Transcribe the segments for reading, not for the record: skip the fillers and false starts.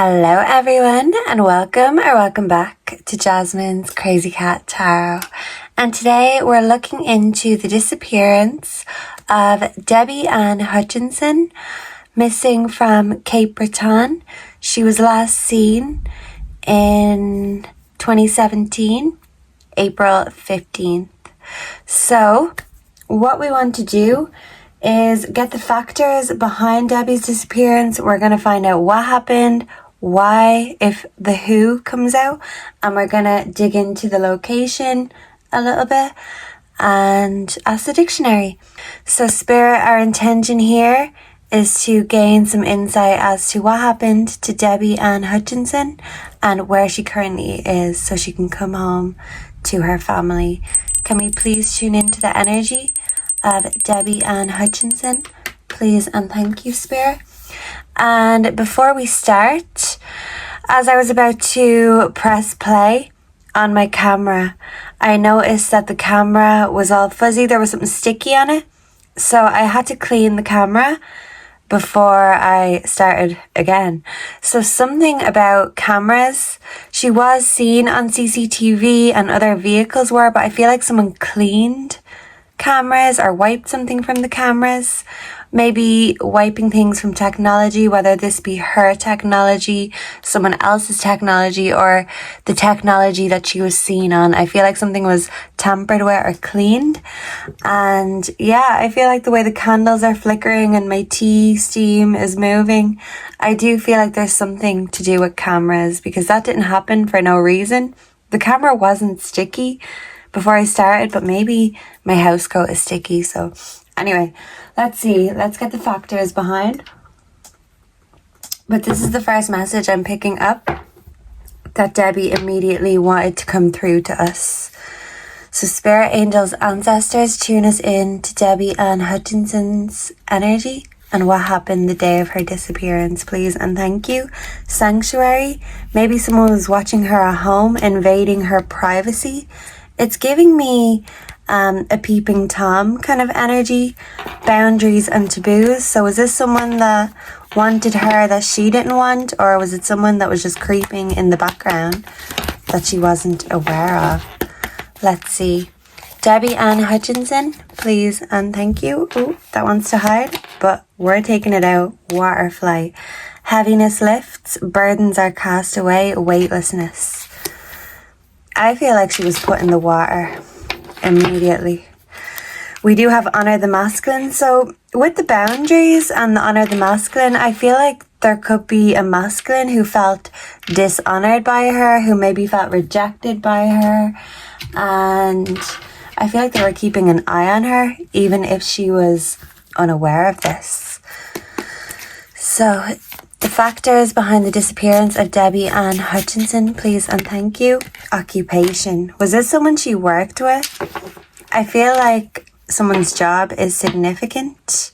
Hello everyone and welcome back to Jasmine's Crazy Cat Tarot. And today we're looking into the disappearance of Debbie Ann Hutchinson, missing from Cape Breton. She was last seen in 2017, April 15th. So what we want to do is get the factors behind Debbie's disappearance. We're going to find out what happened, why, if the who comes out, and we're going to dig into the location a little bit and ask the dictionary. So Spirit, our intention here is to gain some insight as to what happened to Debbie Ann Hutchinson and where she currently is so she can come home to her family. Can we please tune into the energy of Debbie Ann Hutchinson, please and thank you, Spirit. And before we start, as I was about to press play on my camera, I noticed that the camera was all fuzzy. There was something sticky on it, so I had to clean the camera before I started again. So something about cameras, she was seen on CCTV and other vehicles were, but I feel like someone cleaned cameras or wiped something from the cameras, maybe wiping things from technology, whether this be her technology, someone else's technology, or the technology that she was seen on. I feel like something was tampered with or cleaned. And yeah, I feel like the way the candles are flickering and my tea steam is moving, I do feel like there's something to do with cameras, because that didn't happen for no reason. The camera wasn't sticky before I started, but maybe my house coat is sticky. So anyway, let's see. Let's get the factors behind. But this is the first message I'm picking up, that Debbie immediately wanted to come through to us. So Spirit, Angels, Ancestors, tune us in to Debbie Ann Hutchinson's energy and what happened the day of her disappearance, please and thank you. Sanctuary, maybe someone was watching her at home, invading her privacy. It's giving me a peeping Tom kind of energy, boundaries and taboos. So is this someone that wanted her that she didn't want, or was it someone that was just creeping in the background that she wasn't aware of? Let's see. Debbie Ann Hutchinson, please and thank you. Ooh, that wants to hide, but we're taking it out. Water flight. Heaviness lifts, burdens are cast away, weightlessness. I feel like she was put in the water immediately. We do have honor the masculine. So with the boundaries and the honor the masculine, I feel like there could be a masculine who felt dishonored by her, who maybe felt rejected by her. And I feel like they were keeping an eye on her, even if she was unaware of this. So the factors behind the disappearance of Debbie Ann Hutchinson, please and thank you. Occupation. Was this someone she worked with? I feel like someone's job is significant.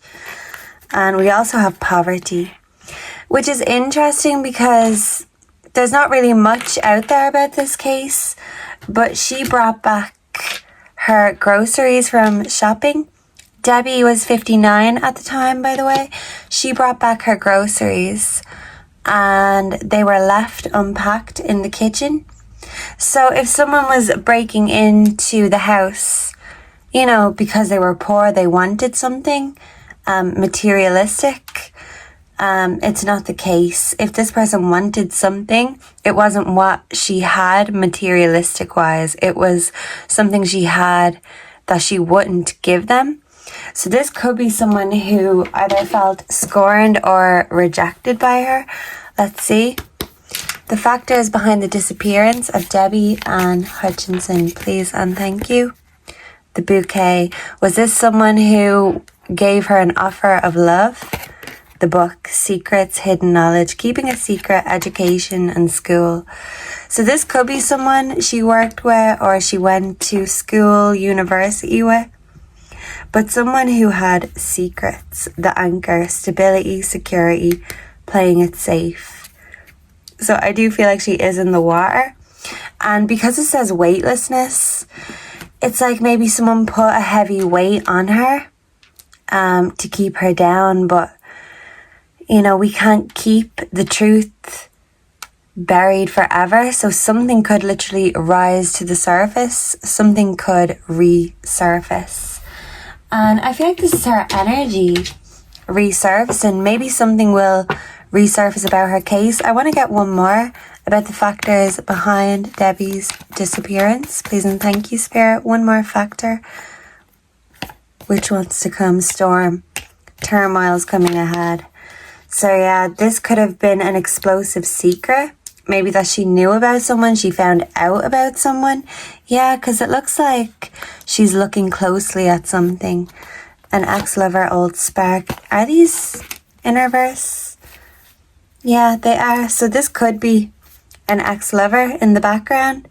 And we also have poverty, which is interesting because there's not really much out there about this case, but she brought back her groceries from shopping. Debbie was 59 at the time, by the way. She brought back her groceries and they were left unpacked in the kitchen. So if someone was breaking into the house, you know, because they were poor, they wanted something materialistic, it's not the case. If this person wanted something, it wasn't what she had materialistic wise. It was something she had that she wouldn't give them. So this could be someone who either felt scorned or rejected by her. Let's see. The factors behind the disappearance of Debbie Ann Hutchinson, please and thank you. The bouquet. Was this someone who gave her an offer of love? The book, secrets, hidden knowledge, keeping a secret, education and school. So this could be someone she worked with or she went to school, university with. But someone who had secrets, the anchor, stability, security, playing it safe. So I do feel like she is in the water. And because it says weightlessness, it's like maybe someone put a heavy weight on her to keep her down. But, you know, we can't keep the truth buried forever. So something could literally rise to the surface. Something could resurface. And I feel like this is her energy resurfacing. Maybe something will resurface about her case. I want to get one more about the factors behind Debbie's disappearance. Please and thank you, Spirit. One more factor. Which wants to come? Storm. Turmoil's coming ahead. So yeah, this could have been an explosive secret. Maybe that she knew about someone, she found out about someone. Yeah, because it looks like she's looking closely at something. An ex-lover, old spark. Are these in reverse? Yeah, they are. So this could be an ex-lover in the background.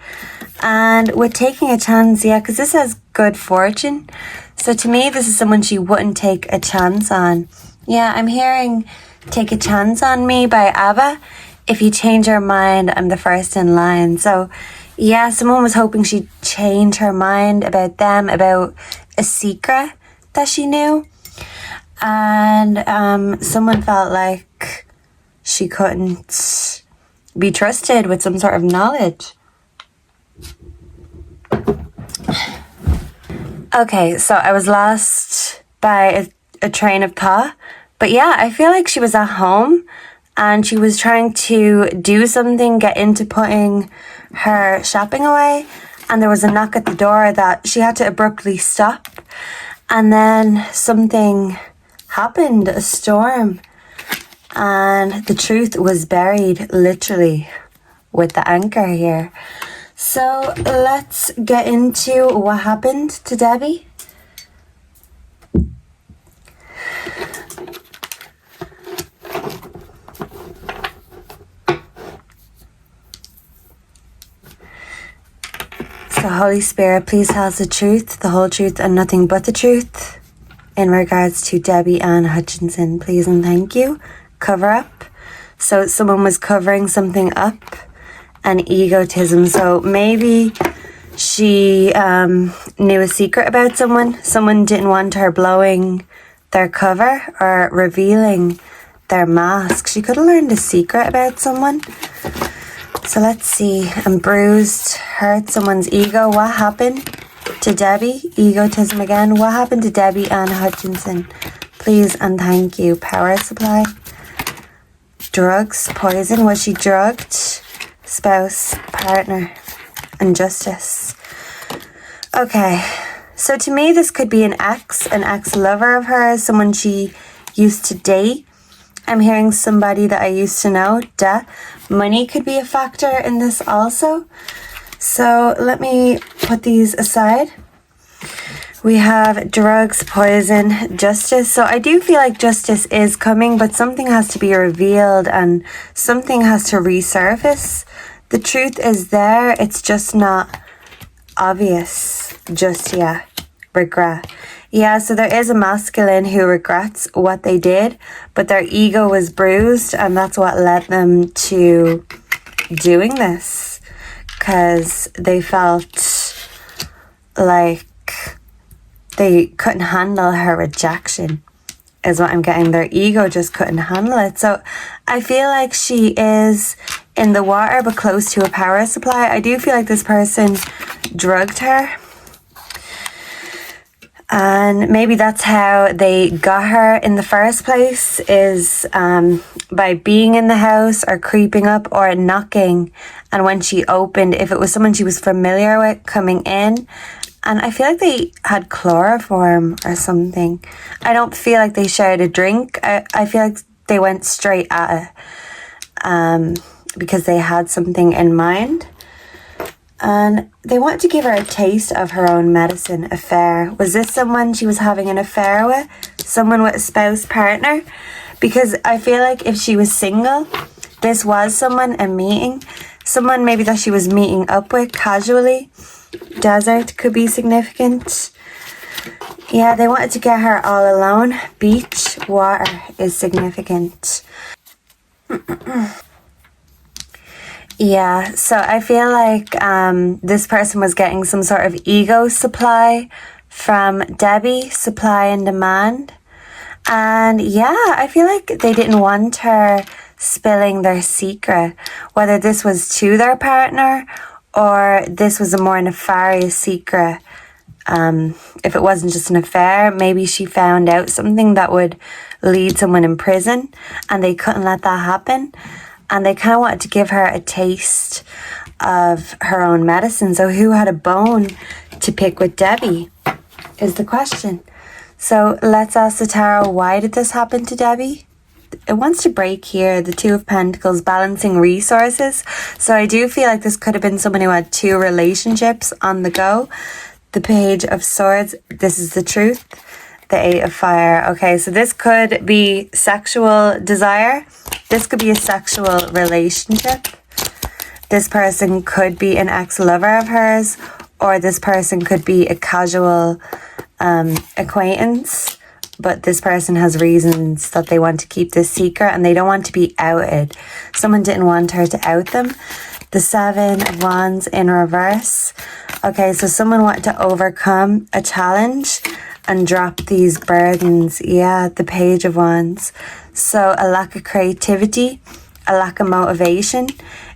And with taking a chance, yeah, because this has good fortune. So to me, this is someone she wouldn't take a chance on. Yeah, I'm hearing Take a Chance on Me by ABBA. If you change your mind, I'm the first in line. So yeah, someone was hoping she'd change her mind about them, about a secret that she knew. And someone felt like she couldn't be trusted with some sort of knowledge. Okay, so I was lost by a train of thought. But yeah, I feel like she was at home and she was trying to do something, get into putting her shopping away. And there was a knock at the door that she had to abruptly stop. And then something happened, a storm. And the truth was buried, literally, with the anchor here. So let's get into what happened to Debbie. So Holy Spirit, please tell us the truth, the whole truth, and nothing but the truth in regards to Debbie Ann Hutchinson. Please and thank you. Cover up. So someone was covering something up. And egotism. So maybe she knew a secret about someone. Someone didn't want her blowing their cover or revealing their mask. She could have learned a secret about someone. So let's see. And bruised, hurt someone's ego. What happened to Debbie? Egotism again. What happened to Debbie Ann Hutchinson? Please and thank you. Power supply. Drugs, poison. Was she drugged? Spouse, partner, and justice. Okay, so to me this could be an ex-lover of hers, someone she used to date. I'm hearing somebody that I used to know. Money could be a factor in this also. So let me put these aside. We have drugs, poison, justice. So I do feel like justice is coming, but something has to be revealed and something has to resurface. The truth is there. It's just not obvious just yet. Regret. Yeah, so there is a masculine who regrets what they did, but their ego was bruised and that's what led them to doing this. Because they felt like they couldn't handle her rejection, is what I'm getting. Their ego just couldn't handle it. So I feel like she is in the water but close to a power supply. I do feel like this person drugged her. And maybe that's how they got her in the first place, is by being in the house or creeping up or knocking. And when she opened, if it was someone she was familiar with coming in, and I feel like they had chloroform or something. I don't feel like they shared a drink. I feel like they went straight at it because they had something in mind. And they wanted to give her a taste of her own medicine affair. Was this someone she was having an affair with? Someone with a spouse partner? Because I feel like if she was single, this was someone, a meeting. Someone maybe that she was meeting up with casually. Desert could be significant. Yeah, they wanted to get her all alone. Beach, water is significant. Yeah, so I feel like this person was getting some sort of ego supply from Debbie, supply and demand. And yeah, I feel like they didn't want her spilling their secret, whether this was to their partner or this was a more nefarious secret. If it wasn't just an affair, maybe she found out something that would lead someone in prison and they couldn't let that happen. And they kind of wanted to give her a taste of her own medicine. So who had a bone to pick with Debbie is the question. So let's ask the tarot, why did this happen to Debbie? It wants to break here, the Two of Pentacles, balancing resources. So I do feel like this could have been someone who had two relationships on the go. The Page of Swords, this is the truth. The Eight of Fire. Okay, so this could be sexual desire. This could be a sexual relationship. This person could be an ex-lover of hers, or this person could be a casual acquaintance. But this person has reasons that they want to keep this secret and they don't want to be outed. Someone didn't want her to out them. The Seven of Wands in reverse. Okay, so someone wanted to overcome a challenge and drop these burdens. Yeah, the Page of Wands. So a lack of creativity, a lack of motivation.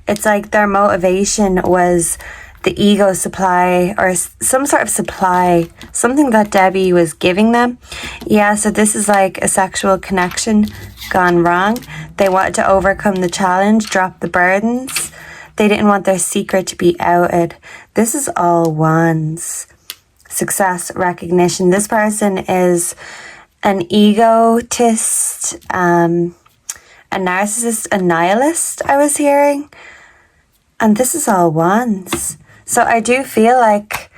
It's like their motivation was the ego supply or some sort of supply, something that Debbie was giving them. Yeah, so this is like a sexual connection gone wrong. They wanted to overcome the challenge, drop the burdens. They didn't want their secret to be outed. This is all Wands. Success, recognition. This person is an egotist, a narcissist, a nihilist, I was hearing. And this is all Wands. So I do feel like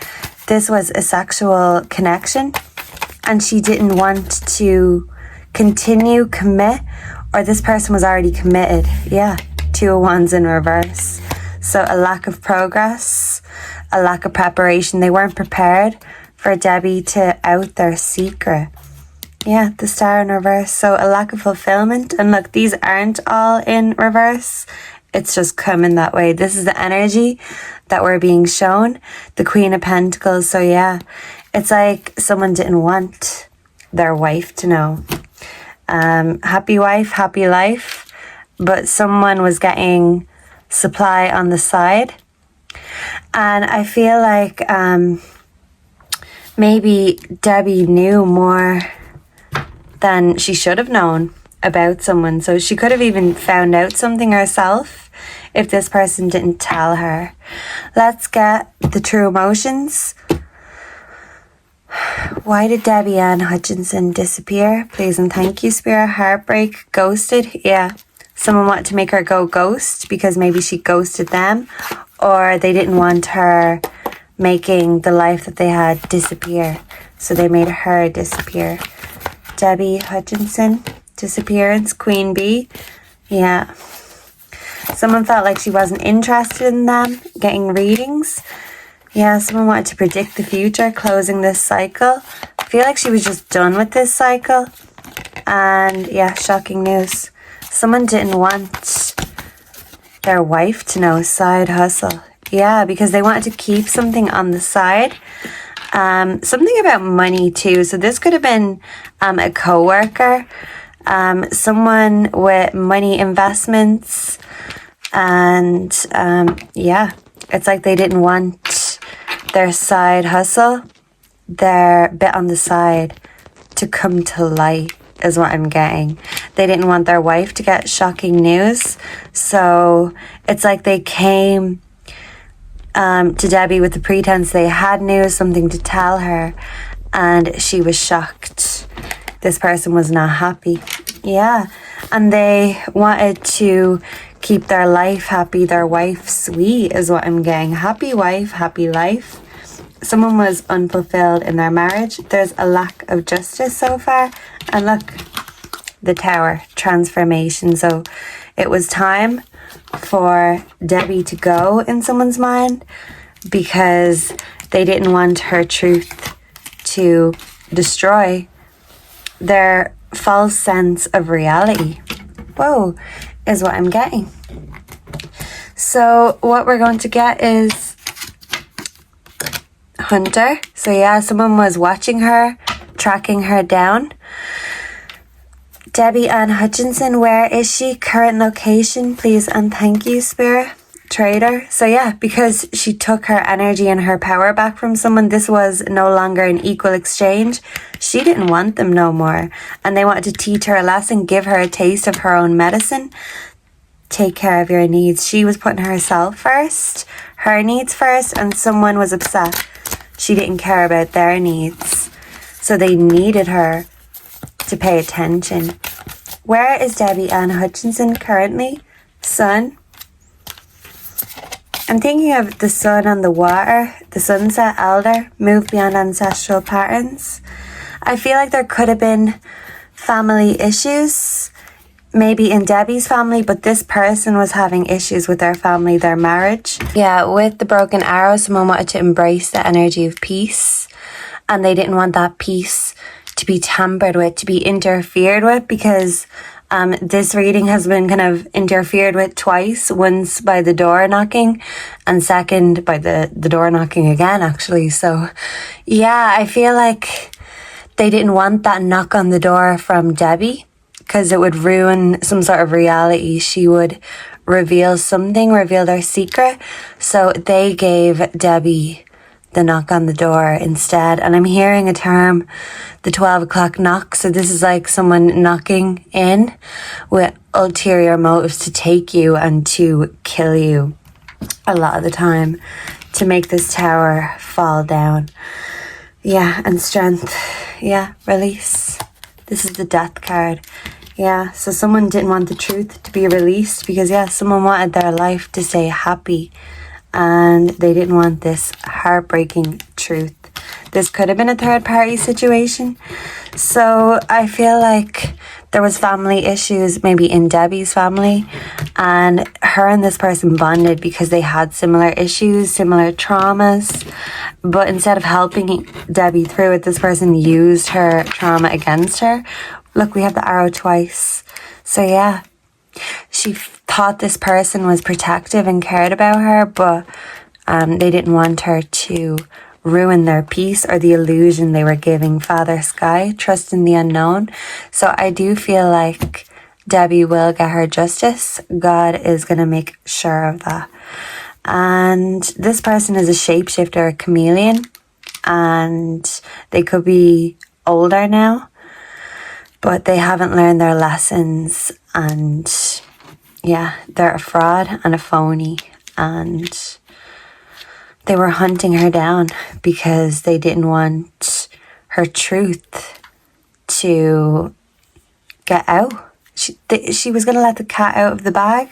this was a sexual connection and she didn't want to continue, commit, or this person was already committed. Yeah, Two of Wands in reverse. So a lack of progress, a lack of preparation. They weren't prepared for Debbie to out their secret. Yeah, the Star in reverse. So a lack of fulfillment. And look, these aren't all in reverse. It's just coming that way. This is the energy that we're being shown. The Queen of Pentacles. So yeah, it's like someone didn't want their wife to know. Happy wife, happy life. But someone was getting supply on the side. And I feel like maybe Debbie knew more than she should have known about someone. So she could have even found out something herself if this person didn't tell her. Let's get the true emotions. Why did Debbie Ann Hutchinson disappear? Please and thank you, Spirit. Heartbreak, ghosted. Yeah, someone wanted to make her go ghost because maybe she ghosted them, or they didn't want her making the life that they had disappear. So they made her disappear. Debbie Hutchinson, disappearance, Queen Bee. Yeah. Someone felt like she wasn't interested in them getting readings. Yeah, someone wanted to predict the future, closing this cycle. I feel like she was just done with this cycle. And yeah, shocking news. Someone didn't want their wife to know, side hustle. Yeah, because they wanted to keep something on the side. Something about money too. So this could have been a co-worker, someone with money investments, and yeah, it's like they didn't want their side hustle, their bit on the side, to come to light is what I'm getting. They didn't want their wife to get shocking news, so it's like they came to Debbie with the pretense they had news, something to tell her, and she was shocked. This person was not happy. Yeah, and they wanted to keep their life happy, their wife sweet is what I'm getting. Happy wife, happy life. Someone was unfulfilled in their marriage. There's a lack of justice so far. And look, the Tower, transformation. So it was time for Debbie to go in someone's mind because they didn't want her truth to destroy their false sense of reality. Whoa, is what I'm getting. So what we're going to get is Hunter. So yeah, someone was watching her, tracking her down. Debbie Ann Hutchinson, where is she? Current location, please and thank you, Spirit. Trader. So yeah, because she took her energy and her power back from someone, this was no longer an equal exchange. She didn't want them no more. And they wanted to teach her a lesson, give her a taste of her own medicine. Take care of your needs. She was putting herself first, her needs first, and someone was upset. She didn't care about their needs. So they needed her to pay attention. Where is Debbie Ann Hutchinson currently? Sun. I'm thinking of the sun on the water, the sunset, elder, move beyond ancestral patterns. I feel like there could have been family issues, maybe in Debbie's family, but this person was having issues with their family, their marriage. Yeah, with the broken arrow, someone wanted to embrace the energy of peace, and they didn't want that peace to be tampered with, to be interfered with, because this reading has been kind of interfered with twice, once by the door knocking and second by the door knocking again, actually. So yeah, I feel like they didn't want that knock on the door from Debbie because it would ruin some sort of reality. She would reveal something, reveal their secret. So they gave Debbie the knock on the door instead. And I'm hearing a term, the 12 o'clock knock. So this is like someone knocking in with ulterior motives to take you and to kill you a lot of the time, to make this tower fall down. Yeah, and strength. Yeah, release. This is the death card. Yeah, so someone didn't want the truth to be released because, yeah, someone wanted their life to stay happy. And they didn't want this heartbreaking truth. This could have been a third party situation. So I feel like there was family issues maybe in Debbie's family, and her and this person bonded because they had similar issues, similar traumas. But instead of helping Debbie through it, this person used her trauma against her. Look, we have the arrow twice. So yeah, she thought this person was protective and cared about her, but they didn't want her to ruin their peace or the illusion they were giving. Father Sky, trust in the unknown. So I do feel like Debbie will get her justice. God is going to make sure of that. And this person is a shapeshifter, a chameleon, and they could be older now, but they haven't learned their lessons, and yeah, they're a fraud and a phony, and they were hunting her down because they didn't want her truth to get out. She was going to let the cat out of the bag.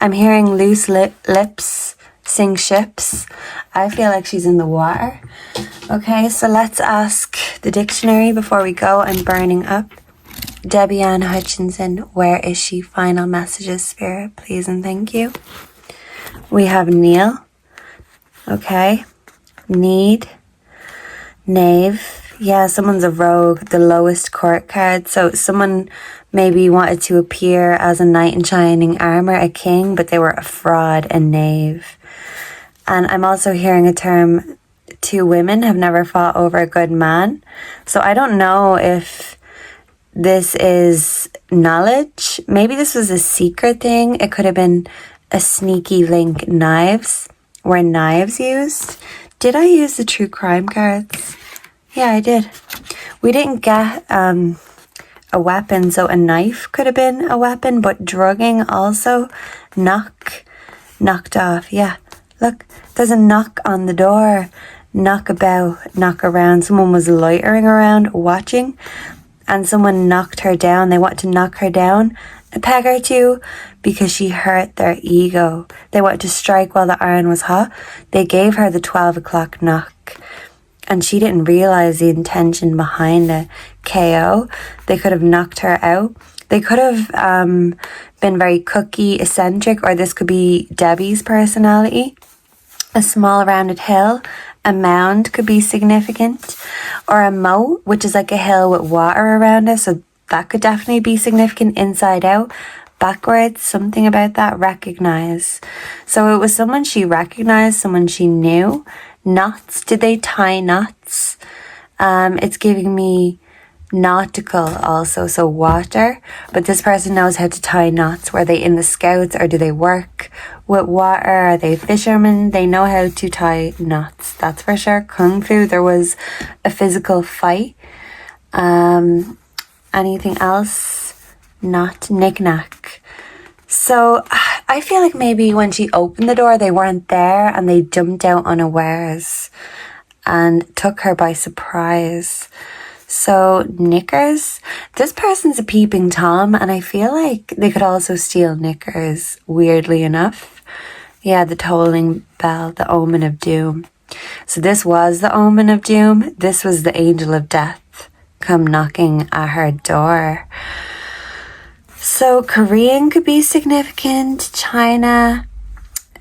I'm hearing loose lips sink ships. I feel like she's in the water. Okay, so let's ask the dictionary before we go. I'm burning up. Debbie Ann Hutchinson, where is she? Final messages, Spirit, please and thank you. We have Neil. Okay. Need. Knave. Yeah, someone's a rogue, the lowest court card. So someone maybe wanted to appear as a knight in shining armor, a king, but they were a fraud, a knave. And I'm also hearing a term, two women have never fought over a good man. So I don't know if this is knowledge. Maybe this was a secret thing. It could have been a sneaky link. Knives. Were knives used? Did I use the true crime cards? Yeah, I did. We didn't get a weapon, so a knife could have been a weapon, but drugging also. Knocked off. Yeah, look, there's a knock on the door. Knock about, knock around. Someone was loitering around, watching, and someone knocked her down. They wanted to knock her down a peg or two because she hurt their ego. They wanted to strike while the iron was hot. They gave her the 12 o'clock knock, and she didn't realize the intention behind it. KO. They could have knocked her out. They could have been very cookie eccentric, or this could be Debbie's personality. A small rounded hill. A mound could be significant, or a moat, which is like a hill with water around it. So that could definitely be significant. Inside out, backwards, something about that. Recognize. So it was someone she recognized, someone she knew. Knots. Did they tie knots? It's giving me nautical also, so water, but this person knows how to tie knots. Were they in the scouts or do they work with water? Are they fishermen? They know how to tie knots, that's for sure. Kung Fu, there was a physical fight. Anything else? Not knick-knack. So I feel like maybe when she opened the door they weren't there and they jumped out unawares and took her by surprise. So knickers, this person's a peeping Tom, and I feel like they could also steal knickers, weirdly enough. Yeah, the tolling bell, the omen of doom. So this was the omen of doom. This was the angel of death come knocking at her door. So Korean could be significant, China,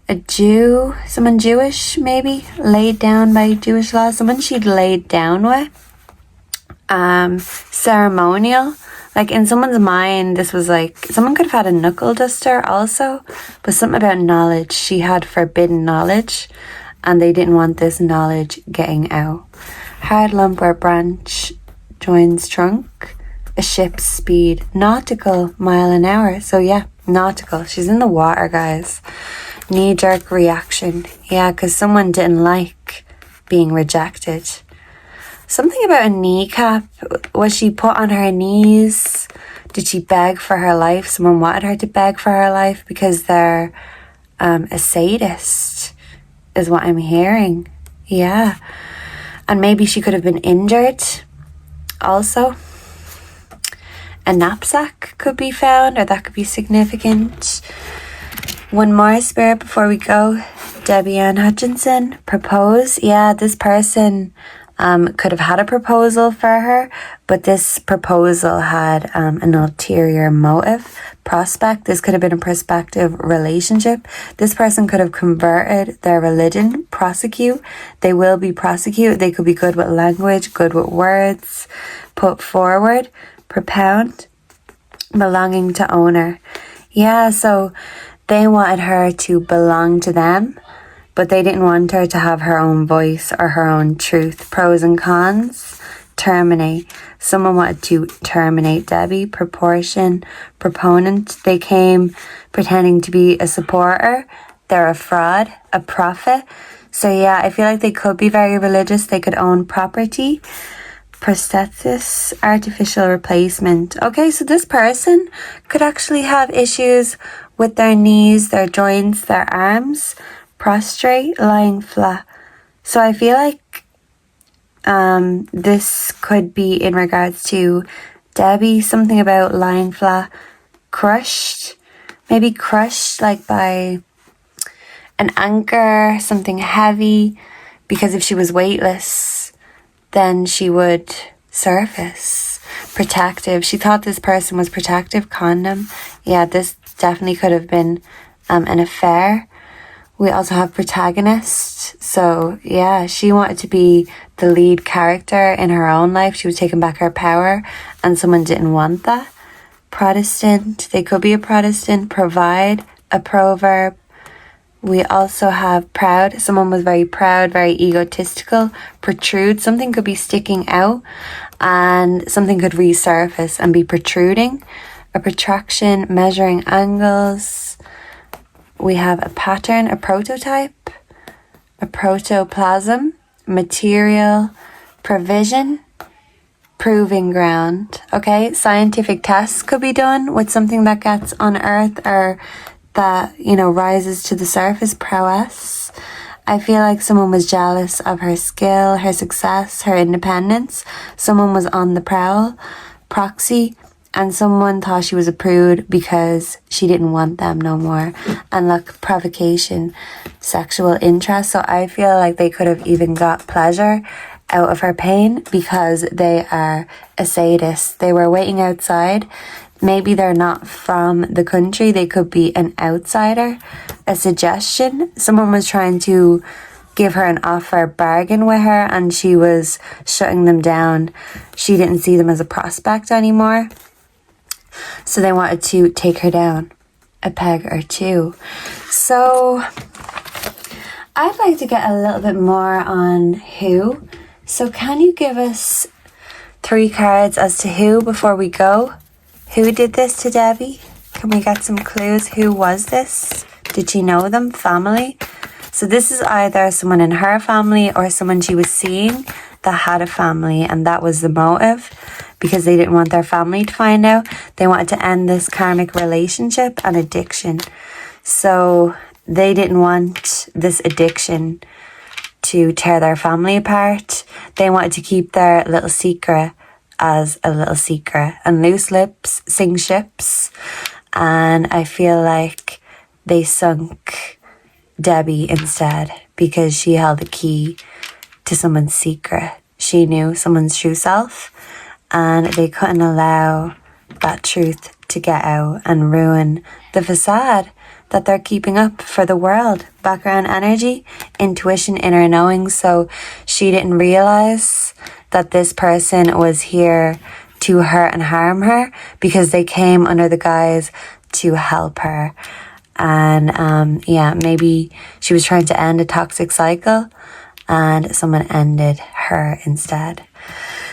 a Jew, someone Jewish maybe, laid down by Jewish law, someone she'd laid down with. Ceremonial, like in someone's mind this was like someone could have had a knuckle duster also, but something about knowledge. She had forbidden knowledge and they didn't want this knowledge getting out. Hard lump or branch joins trunk. A ship's speed, nautical, mile an hour. So yeah, nautical, she's in the water, guys. Knee-jerk reaction, yeah, because someone didn't like being rejected. Something about a kneecap. Was she put on her knees? Did she beg for her life? Someone wanted her to beg for her life because they're a sadist, is what I'm hearing. Yeah. And maybe she could have been injured also. A knapsack could be found, or that could be significant. One more spirit before we go. Debbie Ann Hutchinson, propose. Yeah, this person could have had a proposal for her, but this proposal had an ulterior motive. Prospect, this could have been a prospective relationship. This person could have converted their religion. Prosecute, they will be prosecuted. They could be good with language, good with words. Put forward, propound, belonging to owner. Yeah, so they wanted her to belong to them, but they didn't want her to have her own voice or her own truth. Pros and cons. Terminate. Someone wanted to terminate Debbie. Proportion. Proponent. They came pretending to be a supporter. They're a fraud. A prophet. So yeah, I feel like they could be very religious. They could own property. Prosthesis. Artificial replacement. Okay, so this person could actually have issues with their knees, their joints, their arms. Prostrate, lying flat. So I feel like this could be in regards to Debbie, something about lying flat. Crushed, maybe crushed like by an anchor, something heavy, because if she was weightless then she would surface. Protective, she thought this person was protective. Condom, yeah, this definitely could have been an affair. We also have protagonist. So yeah, she wanted to be the lead character in her own life. She was taking back her power and someone didn't want that. Protestant, they could be a Protestant. Provide, a proverb. We also have proud. Someone was very proud, very egotistical. Protrude, something could be sticking out and something could resurface and be protruding. A protraction, measuring angles. We have a pattern, a prototype, a protoplasm, material, provision, proving ground. Okay, scientific tests could be done with something that gets unearthed or that, you know, rises to the surface. Prowess. I feel like someone was jealous of her skill, her success, her independence. Someone was on the prowl. Proxy. And someone thought she was a prude because she didn't want them no more. And look, provocation, sexual interest. So I feel like they could have even got pleasure out of her pain because they are a sadist. They were waiting outside. Maybe they're not from the country. They could be an outsider. A suggestion. Someone was trying to give her an offer, bargain with her, and she was shutting them down. She didn't see them as a prospect anymore. So they wanted to take her down a peg or two. So I'd like to get a little bit more on who. So can you give us 3 cards as to who before we go. Who did this to Debbie? Can we get some clues? Who was this? Did she know them? Family? So this is either someone in her family or someone she was seeing that had a family, and that was the motive, because they didn't want their family to find out. They wanted to end this karmic relationship and addiction. So they didn't want this addiction to tear their family apart. They wanted to keep their little secret as a little secret. And loose lips sink ships. And I feel like they sunk Debbie instead, because she held the key to someone's secret. She knew someone's true self, and they couldn't allow that truth to get out and ruin the facade that they're keeping up for the world. Background energy, intuition, inner knowing. So she didn't realize that this person was here to hurt and harm her, because they came under the guise to help her. And yeah, maybe she was trying to end a toxic cycle and someone ended her instead.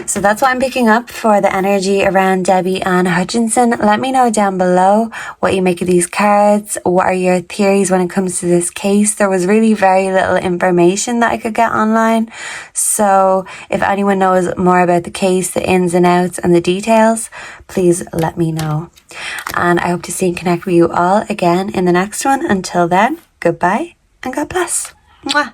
So that's what I'm picking up for the energy around Debbie Ann Hutchinson. Let me know down below what you make of these cards. What are your theories when it comes to this case? There was really very little information that I could get online. So if anyone knows more about the case, the ins and outs and the details, please let me know. And I hope to see and connect with you all again in the next one. Until then, goodbye and God bless. Mwah.